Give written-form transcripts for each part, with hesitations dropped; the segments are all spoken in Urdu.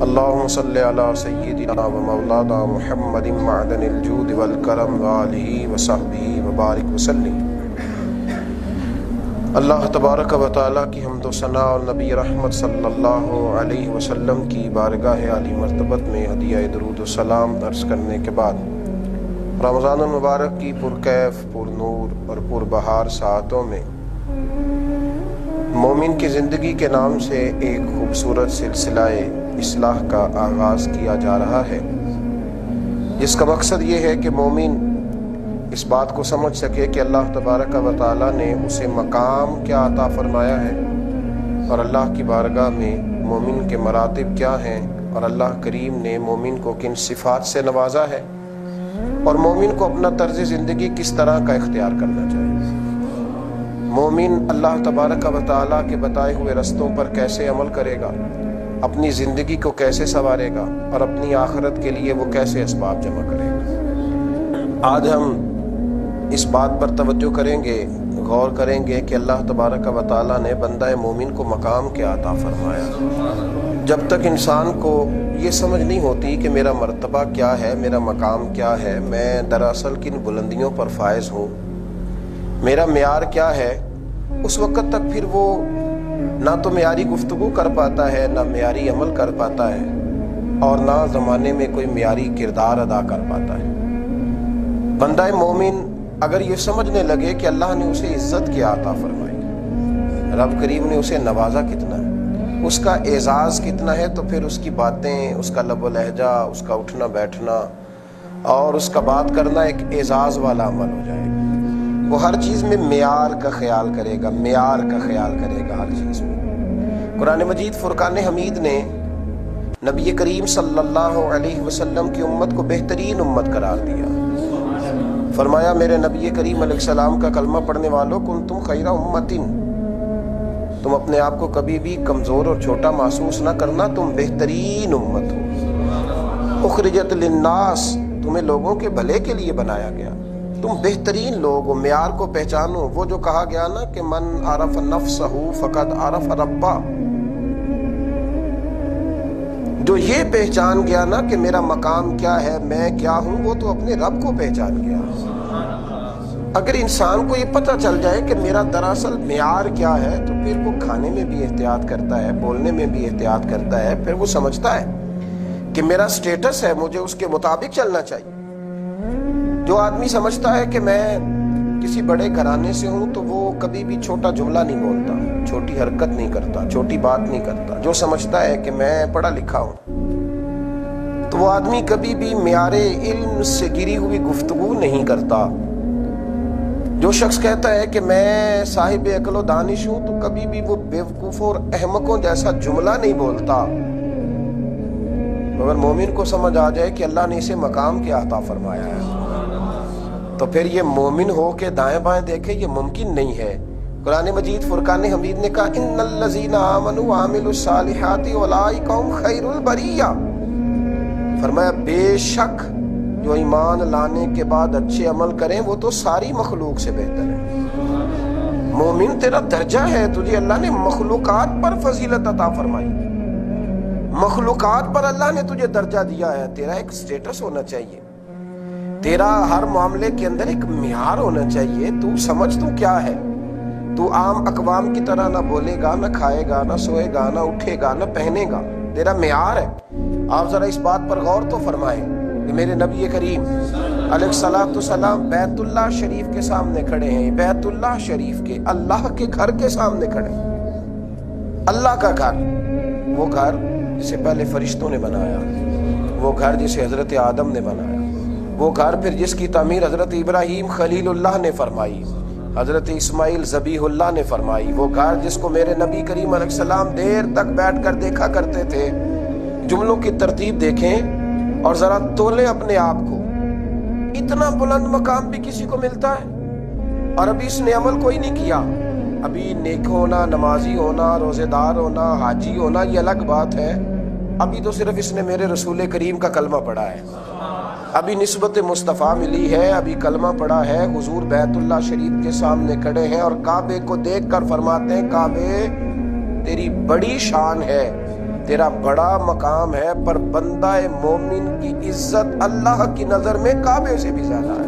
اللہم صلی علی سیدنا و مولانا محمد معدن الجود والکرم وآلہ وصحبہ وبارک وسلم۔ اللہ تبارک و تعالیٰ کی حمد و ثنا اور نبی رحمت صلی اللہ علیہ وسلم کی بارگاہ عالی مرتبت میں ہدیہ درود و سلام عرض کرنے کے بعد رمضان المبارک کی پرکیف، پر نور اور پر بہار ساعتوں میں مومن کی زندگی کے نام سے ایک خوبصورت سلسلہ اصلاح کا آغاز کیا جا رہا ہے، جس کا مقصد یہ ہے کہ مومن اس بات کو سمجھ سکے کہ اللہ تبارک و تعالیٰ نے اسے مقام کیا عطا فرمایا ہے اور اللہ کی بارگاہ میں مومن کے مراتب کیا ہیں اور اللہ کریم نے مومن کو کن صفات سے نوازا ہے اور مومن کو اپنا طرز زندگی کس طرح کا اختیار کرنا چاہیے۔ مومن اللہ تبارک و تعالیٰ کے بتائے ہوئے رستوں پر کیسے عمل کرے گا، اپنی زندگی کو کیسے سنوارے گا اور اپنی آخرت کے لیے وہ کیسے اسباب جمع کرے گا۔ آج ہم اس بات پر توجہ کریں گے، غور کریں گے کہ اللہ تبارک و تعالیٰ نے بندہ مومن کو مقام کیا عطا فرمایا۔ جب تک انسان کو یہ سمجھ نہیں ہوتی کہ میرا مرتبہ کیا ہے، میرا مقام کیا ہے، میں دراصل کن بلندیوں پر فائز ہوں، میرا معیار کیا ہے، اس وقت تک پھر وہ نہ تو معیاری گفتگو کر پاتا ہے، نہ معیاری عمل کر پاتا ہے اور نہ زمانے میں کوئی معیاری کردار ادا کر پاتا ہے۔ بندہ مومن اگر یہ سمجھنے لگے کہ اللہ نے اسے عزت کیا عطا فرمائی، رب کریم نے اسے نوازا کتنا ہے، اس کا اعزاز کتنا ہے، تو پھر اس کی باتیں، اس کا لب و لہجہ، اس کا اٹھنا بیٹھنا اور اس کا بات کرنا ایک اعزاز والا عمل ہو جائے گا۔ وہ ہر چیز میں معیار کا خیال کرے گا، معیار کا خیال کرے گا ہر چیز میں۔ قرآن مجید فرقان حمید نے نبی کریم صلی اللہ علیہ وسلم کی امت کو بہترین امت قرار دیا۔ فرمایا میرے نبی کریم علیہ السلام کا کلمہ پڑھنے والوں، کنتم خیر امت، تم اپنے آپ کو کبھی بھی کمزور اور چھوٹا محسوس نہ کرنا، تم بہترین امت ہو۔ اخرجت للناس، تمہیں لوگوں کے بھلے کے لیے بنایا گیا، تم بہترین لوگ ہو۔ معیار کو پہچانو، وہ جو کہا گیا نا کہ من عرف نفسہ فقد عرف ربہ، جو یہ پہچان گیا نا کہ میرا مقام کیا ہے، میں کیا ہوں، وہ تو اپنے رب کو پہچان گیا۔ اگر انسان کو یہ پتہ چل جائے کہ میرا دراصل معیار کیا ہے، تو پھر وہ کھانے میں بھی احتیاط کرتا ہے، بولنے میں بھی احتیاط کرتا ہے، پھر وہ سمجھتا ہے کہ میرا سٹیٹس ہے، مجھے اس کے مطابق چلنا چاہیے۔ جو آدمی سمجھتا ہے کہ میں کسی بڑے گھرانے سے ہوں، تو وہ کبھی بھی چھوٹا جملہ نہیں بولتا، چھوٹی حرکت نہیں کرتا، چھوٹی بات نہیں کرتا۔ جو سمجھتا ہے کہ میں پڑھا لکھا ہوں، تو وہ آدمی کبھی بھی معیار علم سے گری ہوئی گفتگو نہیں کرتا۔ جو شخص کہتا ہے کہ میں صاحب عقل و دانش ہوں، تو کبھی بھی وہ بیوقوفوں اور احمقوں جیسا جملہ نہیں بولتا۔ مگر مومن کو سمجھ آ جائے کہ اللہ نے اسے مقام کیا عطا فرمایا ہے، تو پھر یہ مومن ہو کے دائیں بائیں دیکھے یہ ممکن نہیں ہے۔ قرآن مجید فرقان حمید نے کہا ان الذین آمنوا وعملوا الصالحات اولئک هم خیر البریہ، فرمایا بے شک جو ایمان لانے کے بعد اچھے عمل کریں وہ تو ساری مخلوق سے بہتر ہے۔ مومن تیرا درجہ ہے، تجھے اللہ نے مخلوقات پر فضیلت عطا فرمائی، مخلوقات پر اللہ نے تجھے درجہ دیا ہے، تیرا ایک سٹیٹس ہونا چاہیے، تیرا ہر معاملے کے اندر ایک معیار ہونا چاہیے۔ تو سمجھ تو کیا ہے، تو عام اقوام کی طرح نہ بولے گا، نہ کھائے گا، نہ سوئے گا، نہ اٹھے گا، نہ پہنے گا، تیرا معیار ہے۔ آپ ذرا اس بات پر غور تو فرمائیں کہ میرے نبی کریم علیہ الصلوۃ والسلام بیت اللہ شریف کے سامنے کھڑے ہیں، بیت اللہ شریف کے، اللہ کے گھر کے سامنے کھڑے ہیں۔ اللہ کا گھر، وہ گھر جسے پہلے فرشتوں نے بنایا، وہ گھر جسے حضرت آدم نے بنایا، وہ گھر پھر جس کی تعمیر حضرت ابراہیم خلیل اللہ نے فرمائی، حضرت اسماعیل ذبیح اللہ نے فرمائی، وہ گھر جس کو میرے نبی کریم علیہ السلام دیر تک بیٹھ کر دیکھا کرتے تھے۔ جملوں کی ترتیب دیکھیں اور ذرا تولیں اپنے آپ کو، اتنا بلند مقام بھی کسی کو ملتا ہے اور ابھی اس نے عمل کوئی نہیں کیا۔ ابھی نیک ہونا، نمازی ہونا، روزے دار ہونا، حاجی ہونا یہ الگ بات ہے، ابھی تو صرف اس نے میرے رسول کریم کا کلمہ پڑھا ہے، ابھی نسبت مصطفیٰ ملی ہے، ابھی کلمہ پڑھا ہے، حضور بیت اللہ شریف کے سامنے کھڑے ہیں اور کعبے کو دیکھ کر فرماتے ہیں کعبے تیری بڑی شان ہے، تیرا بڑا مقام ہے، پر بندہ مومن کی عزت اللہ کی نظر میں کعبے سے بھی زیادہ ہے۔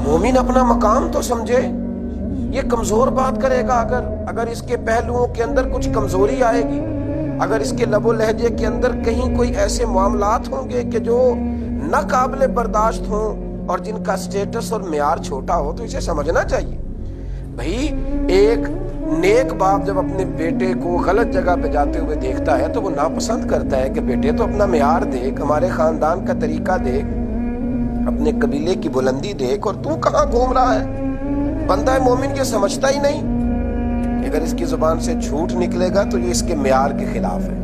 مومن اپنا مقام تو سمجھے، یہ کمزور بات کرے گا اگر اس کے پہلوؤں کے اندر کچھ کمزوری آئے گی، اگر اس کے لب و لہجے کے اندر کہیں کوئی ایسے معاملات ہوں گے کہ جو نہ قابل برداشت ہوں اور جن کا سٹیٹس اور معیار چھوٹا ہو، تو اسے سمجھنا چاہیے۔ بھائی ایک نیک باپ جب اپنے بیٹے کو غلط جگہ پہ جاتے ہوئے دیکھتا ہے تو وہ ناپسند کرتا ہے کہ بیٹے تو اپنا معیار دیکھ، ہمارے خاندان کا طریقہ دیکھ، اپنے قبیلے کی بلندی دیکھ، اور تو کہاں گھوم رہا ہے۔ بندہ مومن یہ سمجھتا ہی نہیں کہ اگر اس کی زبان سے جھوٹ نکلے گا تو یہ اس کے معیار کے خلاف ہے،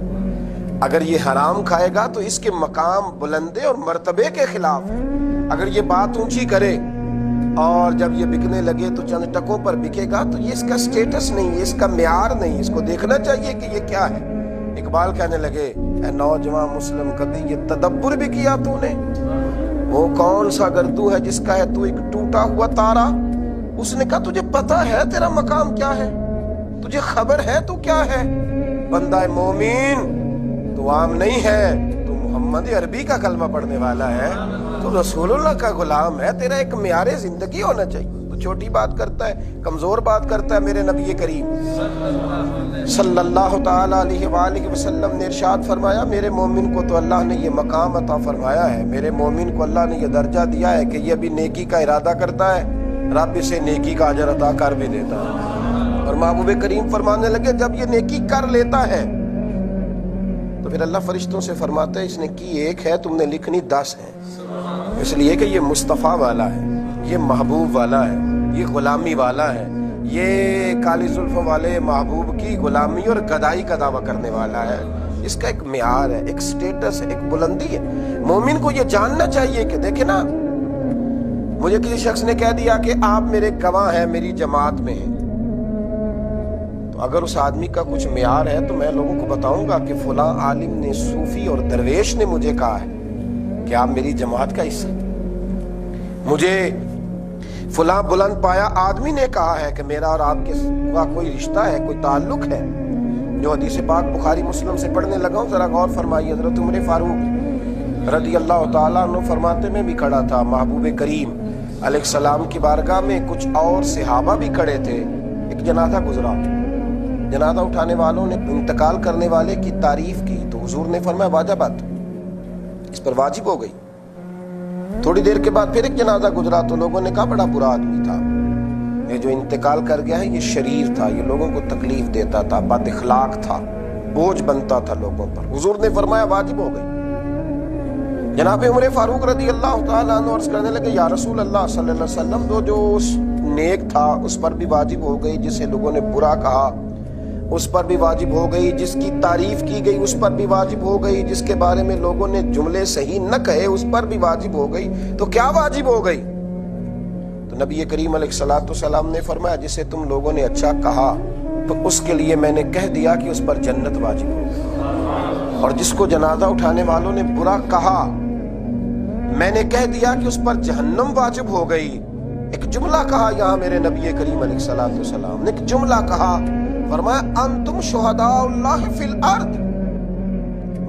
اگر یہ حرام کھائے گا تو اس کے مقام بلندے اور مرتبے کے خلاف ہے، اگر یہ بات اونچی کرے اور جب یہ بکنے لگے تو چند ٹکوں پر بکے گا تو یہ اس کا سٹیٹس نہیں، یہ اس کا معیار نہیں، اس کو دیکھنا چاہیے کہ یہ کیا ہے۔ اقبال کہنے لگے، اے نوجوان مسلم کبھی یہ تدبر بھی کیا تو نے؟ وہ کون سا گردو ہے جس کا ہے تو ایک ٹوٹا ہوا تارا؟ اس نے کہا تجھے پتا ہے تیرا مقام کیا ہے، تجھے خبر ہے تو کیا ہے؟ بندہ مومن تو عام نہیں ہے، تو محمد عربی کا کلمہ پڑھنے والا ہے، تو رسول اللہ کا غلام ہے، تیرا ایک معیار زندگی ہونا چاہیے۔ تو چھوٹی بات کرتا ہے، کمزور بات کرتا ہے۔ میرے نبی کریم صلی اللہ تعالی علیہ وآلہ وسلم نے ارشاد فرمایا، میرے مومن کو تو اللہ نے یہ مقام عطا فرمایا ہے، میرے مومن کو اللہ نے یہ درجہ دیا ہے کہ یہ بھی نیکی کا ارادہ کرتا ہے، رب اسے نیکی کا اجر عطا کر بھی دیتا ہے۔ اور محبوب کریم فرمانے لگے، جب یہ نیکی کر لیتا ہے تو پھر اللہ فرشتوں سے فرماتا ہے، اس نے کی ایک ہے، تم نے لکھنی 10 ہے، اس لیے کہ یہ مصطفیٰ والا ہے، یہ محبوب والا ہے، یہ غلامی والا ہے، یہ کالی زلف والے محبوب کی غلامی اور گدائی کا دعویٰ کرنے والا ہے۔ اس کا ایک معیار ہے، ایک سٹیٹس ہے، ایک بلندی ہے۔ مومن کو یہ جاننا چاہیے کہ دیکھیں نا، مجھے کسی شخص نے کہہ دیا کہ آپ میرے گواہ ہیں، میری جماعت میں ہیں، تو اگر اس آدمی کا کچھ معیار ہے تو میں لوگوں کو بتاؤں گا کہ فلاں عالم نے، صوفی اور درویش نے مجھے کہا ہے کہ آپ میری جماعت کا حصہ، مجھے فلاں بلند پایا آدمی نے کہا ہے کہ میرا اور آپ کے کوئی رشتہ ہے، کوئی تعلق ہے۔ جو حدیث پاک بخاری مسلم سے پڑھنے لگا ہوں، ذرا غور فرمائیے۔ حضرت عمر فاروق رضی اللہ تعالیٰ عنہ فرماتے، میں بھی کھڑا تھا، محبوب کریم علیہ السلام کی بارگاہ میں کچھ اور صحابہ بھی کھڑے تھے، ایک جنازہ گزرا، جنازہ اٹھانے والوں نے انتقال کرنے والے کی تعریف کی تو حضور نے فرمایا واجبات، اس پر واجب ہو گئی۔ تھوڑی دیر کے بعد پھر ایک جنازہ گزرا تو لوگوں نے کہا بڑا برا آدمی تھا، یہ جو انتقال کر گیا ہے یہ شریر تھا، یہ لوگوں کو تکلیف دیتا تھا، بد اخلاق تھا، بوجھ بنتا تھا لوگوں پر۔ حضور نے فرمایا واجب ہو گئی۔ جناب عمر فاروق رضی اللہ تعالیٰ عنہ عرض کرنے لگے، یا رسول اللہ صلی اللہ علیہ وسلم، جو اس نیک تھا اس پر بھی واجب ہو گئی، جسے لوگوں نے برا کہا اس پر بھی واجب ہو گئی، جس کی تعریف کی گئی اس پر بھی واجب ہو گئی، جس کے بارے میں لوگوں نے جملے صحیح نہ کہے اس پر بھی واجب ہو گئی، تو کیا واجب ہو گئی؟ تو نبی کریم علیہ الصلوۃ والسلام نے فرمایا، جسے تم لوگوں نے اچھا کہا تو اس کے لیے میں نے کہہ دیا کہ اس پر جنت واجب ہو گئی، اور جس کو جنازہ اٹھانے والوں نے برا کہا میں نے کہہ دیا کہ اس پر جہنم واجب ہو گئی۔ ایک جملہ کہا یہاں میرے نبی کریم علیہ الصلوۃ والسلام نے، ایک جملہ کہا، فرمایا انتم شہداء اللہ فی الارض،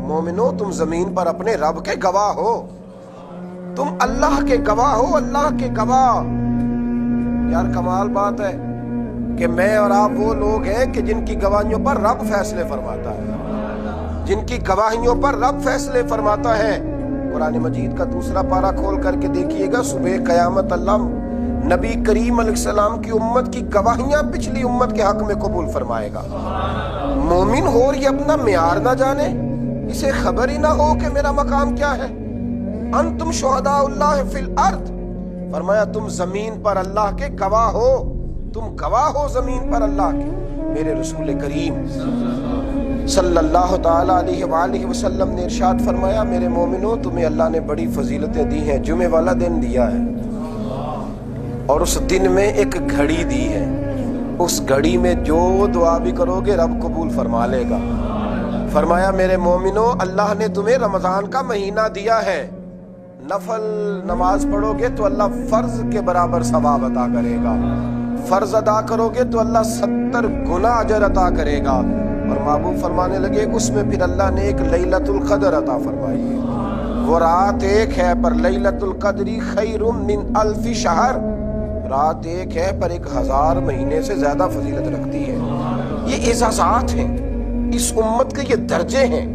مومنو تم زمین پر اپنے رب کے گواہ ہو، تم اللہ کے گواہ ہو، اللہ کے گواہ۔ یار کمال بات ہے کہ میں اور آپ وہ لوگ ہیں کہ جن کی گواہیوں پر رب فیصلے فرماتا ہے، جن کی گواہیوں پر رب فیصلے فرماتا ہے۔ قرآن مجید کا دوسرا پارہ کھول کر کے دیکھیے گا، صبح قیامت اللہ نبی کریم علیہ السلام کی امت کی گواہیاں پچھلی امت کے حق میں قبول فرمائے گا۔ مومن ہو اور یہ اپنا معیار نہ جانے، اسے خبر ہی نہ ہو کہ میرا مقام کیا ہے۔ انتم شہداء اللہ فی الارض، فرمایا تم زمین پر اللہ کے گواہ ہو، تم گواہ ہو زمین پر اللہ کے۔ میرے رسول کریم صلی اللہ تعالی علیہ وآلہ وسلم نے ارشاد فرمایا، میرے مومنو تمہیں اللہ نے بڑی فضیلتیں دی ہیں، جمعے والا دن دیا ہے، اور اس دن میں ایک گھڑی دی ہے، اس گھڑی میں جو دعا بھی کرو گے رب قبول فرما لے گا۔ فرمایا میرے مومنو اللہ نے تمہیں رمضان کا مہینہ دیا ہے، نفل نماز پڑھو گے تو اللہ فرض کے برابر ثواب عطا کرے گا، فرض ادا کرو گے تو اللہ 70 گنا اجر عطا کرے گا، اور محبوب فرمانے لگے اس میں پھر اللہ نے ایک لیلۃ القدر عطا فرمائی ہے، وہ رات ایک ہے پر لیلۃ القدر خیر من الف شہر، رات ایک ہے پر 1000 مہینے سے زیادہ فضیلت رکھتی ہے۔ یہ اعزازات ہیں، اس امت کے یہ درجے ہیں،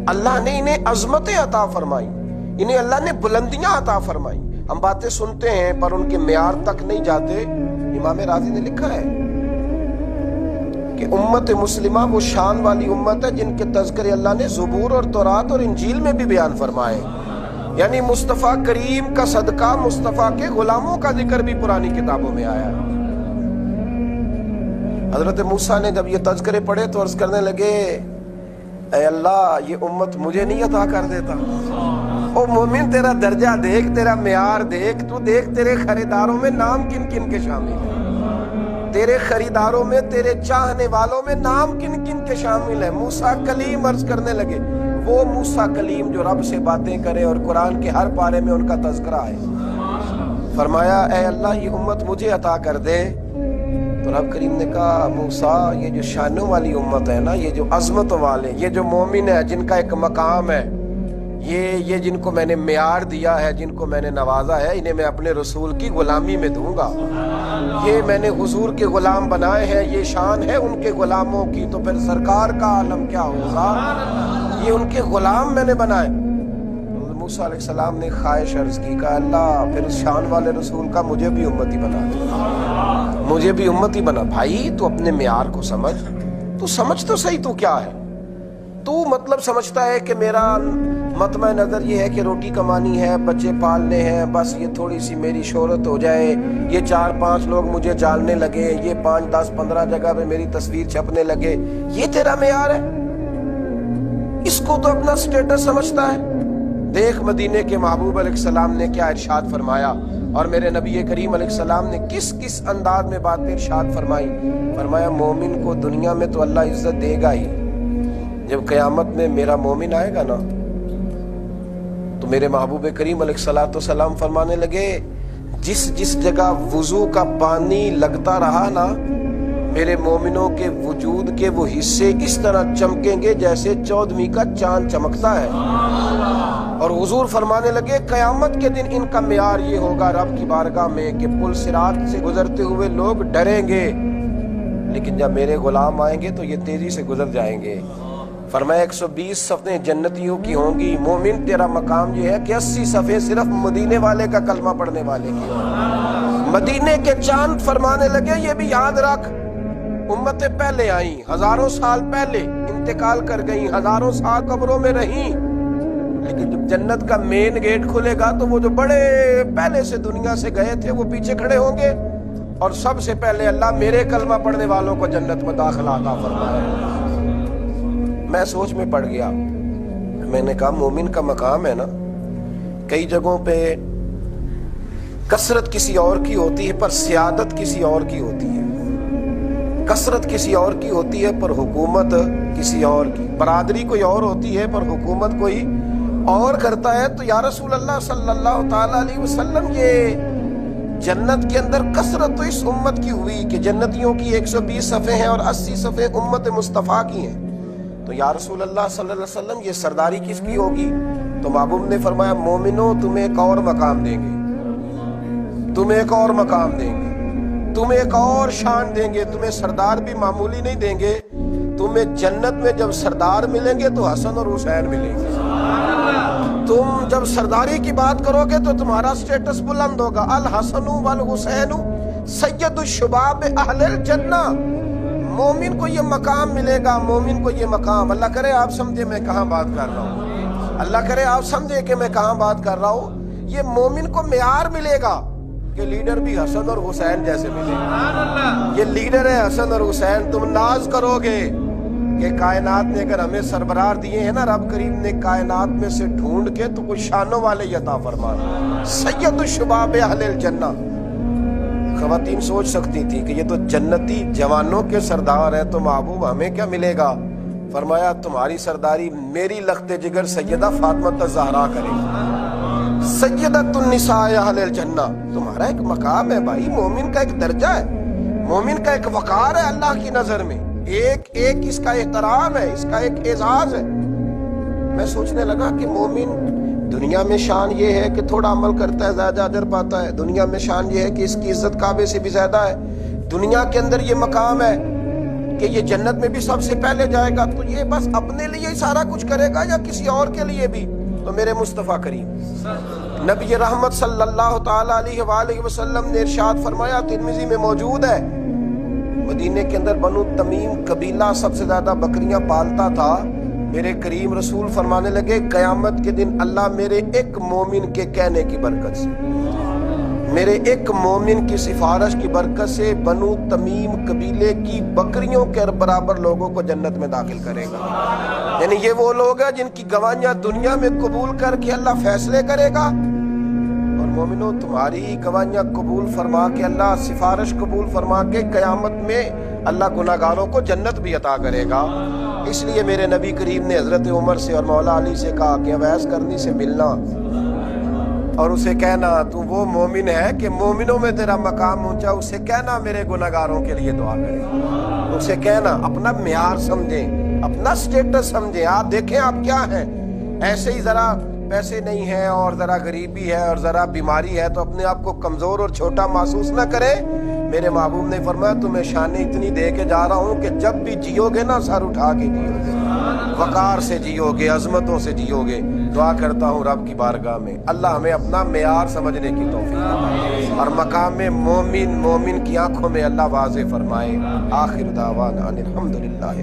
اللہ نے انہیں عظمتیں عطا فرمائی، انہیں اللہ نے بلندیاں عطا فرمائی۔ ہم باتیں سنتے ہیں پر ان کے معیار تک نہیں جاتے۔ امام راضی نے لکھا ہے کہ امت مسلمہ وہ شان والی امت ہے جن کے تذکرے اللہ نے زبور اور تورات اور انجیل میں بھی بیان فرمائے، یعنی مصطفیٰ کریم کا صدقہ مصطفیٰ کے غلاموں کا ذکر بھی پرانی کتابوں میں آیا ہے۔ حضرت موسیٰ نے جب یہ تذکرے پڑھے تو عرض کرنے لگے اے اللہ یہ امت مجھے نہیں عطا کر دیتا۔ او مومن تیرا درجہ دیکھ، تیرا معیار دیکھ، تو دیکھ تیرے خریداروں میں نام کن کن کے شامل ہیں، تیرے خریداروں میں، تیرے چاہنے والوں میں نام کن کن کے شامل ہیں۔ موسیٰ کلیم عرض کرنے لگے، وہ موسیٰ کلیم جو رب سے باتیں کرے اور قرآن کے ہر پارے میں ان کا تذکرہ ہے۔ فرمایا اے اللہ یہ امت مجھے عطا کر دے، تو رب کریم نے کہا موسیٰ یہ جو شانوں والی امت ہے نا، یہ جو عظمتوں والے، یہ جو مومن ہے جن کا ایک مقام ہے، یہ جن کو میں نے معیار دیا ہے، جن کو میں نے نوازا ہے، انہیں میں اپنے رسول کی غلامی میں دوں گا۔ یہ میں نے حضور کے غلام بنائے ہیں، یہ شان ہے ان کے غلاموں کی، تو پھر سرکار کا عالم کیا ہوگا؟ یہ ان کے غلام میں نے بنائے۔ موسیٰ علیہ السلام نے خواہش عرض کی، کہا اللہ پھر اس شان والے رسول کا مجھے بھی امتی بنا دے، مجھے بھی امتی بنا۔ بھائی تو اپنے معیار کو سمجھ، تو سمجھ تو صحیح تو کیا ہے؟ تو مطلب سمجھتا ہے کہ میرا مطمع نظر یہ ہے کہ روٹی کمانی ہے، بچے پالنے ہیں، بس یہ تھوڑی سی میری شہرت ہو جائے، یہ 4-5 لوگ مجھے جاننے لگے، یہ 5, 10, 15 جگہ پہ میری تصویر چھپنے لگے، یہ تیرا معیار ہے؟ اس کو تو اپنا سٹیٹس سمجھتا ہے۔ دیکھ مدینے کے محبوب علیہ السلام نے کیا ارشاد فرمایا، اور میرے نبی کریم علیہ السلام نے کس کس انداز میں بات ارشاد فرمائی۔ فرمایا مومن کو دنیا میں تو اللہ عزت دے گا ہی، جب قیامت میں میرا مومن آئے گا نا تو میرے محبوب کریم علیہ السلام فرمانے لگے جس جگہ وضو کا پانی لگتا رہا نا، میرے مومنوں کے وجود کے وہ حصے اس طرح چمکیں گے جیسے 14ویں کا چاند چمکتا ہے۔ اور حضور فرمانے لگے قیامت کے دن ان کا معیار یہ ہوگا رب کی بارگاہ میں کہ پل صراط سے گزرتے ہوئے لوگ ڈریں گے، لیکن جب میرے غلام آئیں گے تو یہ تیزی سے گزر جائیں گے۔ فرمایا 120 صفیں جنتیوں کی ہوں گی، مومن تیرا مقام یہ ہے کہ 80 صفیں صرف مدینے والے کا کلمہ پڑھنے والے کی ہوں۔ مدینے کے چاند فرمانے لگے یہ بھی یاد رکھ، امتیں پہلے آئیں، ہزاروں سال پہلے انتقال کر گئیں، ہزاروں سال قبروں میں رہیں، لیکن جب جنت کا مین گیٹ کھلے گا تو وہ جو بڑے پہلے سے دنیا سے گئے تھے وہ پیچھے کھڑے ہوں گے، اور سب سے پہلے اللہ میرے کلمہ پڑھنے والوں کو جنت میں داخلہ عطا فرمائے۔ میں سوچ میں پڑ گیا، میں نے کہا مومن کا مقام ہے نا، کئی جگہوں پہ کثرت کسی اور کی ہوتی ہے پر سیادت کسی اور کی ہوتی ہے، کثرت کسی اور کی ہوتی ہے پر حکومت کسی اور کی، برادری کوئی اور ہوتی ہے پر حکومت کوئی اور کرتا ہے۔ تو یا رسول اللہ صلی اللہ تعالی علیہ وسلم یہ جنت کے اندر کثرت تو اس امت کی ہوئی کہ جنتیوں کی 120 صفیں ہیں اور 80 صفیں امت مصطفیٰ کی ہیں، تو یا رسول اللہ صلی اللہ علیہ وسلم یہ سرداری کس کی ہوگی؟ تو محبوب نے فرمایا مومنوں تمہیں ایک اور مقام دیں گے، تمہیں ایک اور مقام دیں گے، تمہیں ایک اور شان دیں گے، تمہیں سردار بھی معمولی نہیں دیں گے، تمہیں جنت میں جب سردار ملیں گے تو حسن اور حسین ملیں گے۔ تم جب سرداری کی بات کرو گے تو تمہارا سٹیٹس بلند ہوگا، الحسن والحسین سید الشباب اہل الجنہ، مومن کو یہ مقام ملے گا، مومن کو یہ مقام۔ اللہ کرے آپ سمجھے میں کہاں بات کر رہا ہوں، اللہ کرے آپ سمجھے کہ میں کہاں بات کر رہا ہوں۔ یہ مومن کو معیار ملے گا کہ لیڈر بھی حسن اور حسین جیسے ملے گا، یہ لیڈر ہے حسن اور حسین۔ تم ناز کرو گے کہ کائنات نے اگر ہمیں سربراہ دیے ہیں نا، رب کریم نے کائنات میں سے ڈھونڈ کے تو کچھ شانوں والے عطا فرمانا، سید الشباب اہل الجنہ۔ خواتین سوچ سکتی تھی کہ یہ تو جنتی جوانوں کے سردار ہیں، تو محبوب ہمیں کیا ملے گا؟ فرمایا تمہاری سرداری میری لخت جگر سیدہ فاطمہ الزہرا کرے گی، سیدۃ النساء اہل الجنہ۔ تمہارا ایک مقام ہے بھائی، مومن کا ایک درجہ ہے، مومن کا ایک وقار ہے اللہ کی نظر میں۔ ایک ایک اس کا احترام ہے، اس کا ایک اعزاز ہے۔ میں سوچنے لگا کہ مومن دنیا میں شان یہ ہے کہ تھوڑا عمل کرتا ہے زیادہ اجر پاتا ہے، دنیا میں شان یہ ہے کہ اس کی عزت کعبے سے بھی زیادہ ہے، دنیا کے اندر یہ مقام ہے کہ یہ جنت میں بھی سب سے پہلے جائے گا، تو یہ بس اپنے لیے ہی سارا کچھ کرے گا یا کسی اور کے لیے بھی؟ تو میرے مصطفیٰ کریم نبی رحمت صلی اللہ تعالی علیہ وآلہ وسلم نے ارشاد فرمایا، ترمذی میں موجود ہے، مدینے کے اندر بنو تمیم قبیلہ سب سے زیادہ بکریاں پالتا تھا۔ میرے کریم رسول فرمانے لگے، قیامت کے دن اللہ میرے ایک مومن کے کہنے کی برکت سے، میرے ایک مومن کی سفارش کی برکت سے بنو تمیم قبیلے کی بکریوں کے برابر لوگوں کو جنت میں داخل کرے گا۔ یعنی یہ وہ لوگ ہیں جن کی گواہیاں دنیا میں قبول کر کے اللہ فیصلے کرے گا، اور مومنوں تمہاری گواہیاں قبول فرما کے اللہ سفارش قبول فرما کے قیامت میں اللہ گناہگاروں کو جنت بھی عطا کرے گا۔ اس لیے میرے نبی کریم نے حضرت عمر سے اور مولا علی سے کہا کہ اویس قرنی سے ملنا اور اسے کہنا تو وہ مومن ہے کہ مومنوں میں تیرا مقام اونچا، اسے کہنا میرے گناہگاروں کے لیے دعا کرے، اسے کہنا، اپنا معیار سمجھیں، اپنا سٹیٹس سمجھیں، آپ دیکھیں آپ کیا ہیں، ایسے ہی ذرا پیسے نہیں ہیں اور ذرا غریبی ہے اور ذرا بیماری ہے تو اپنے آپ کو کمزور اور چھوٹا محسوس نہ کریں۔ میرے محبوب نے فرمایا تمہیں شانیں اتنی دے کے جا رہا ہوں کہ جب بھی جیو گے نا سر اٹھا کے جیو گے، وقار سے جیو گے، عظمتوں سے جیو گے۔ دعا کرتا ہوں رب کی بارگاہ میں اللہ ہمیں اپنا معیار سمجھنے کی توفیق دے اور مقام مومن کی آنکھوں میں اللہ واضح فرمائے۔ آخر دعوانا ان الحمدللہ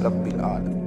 رب العالمین۔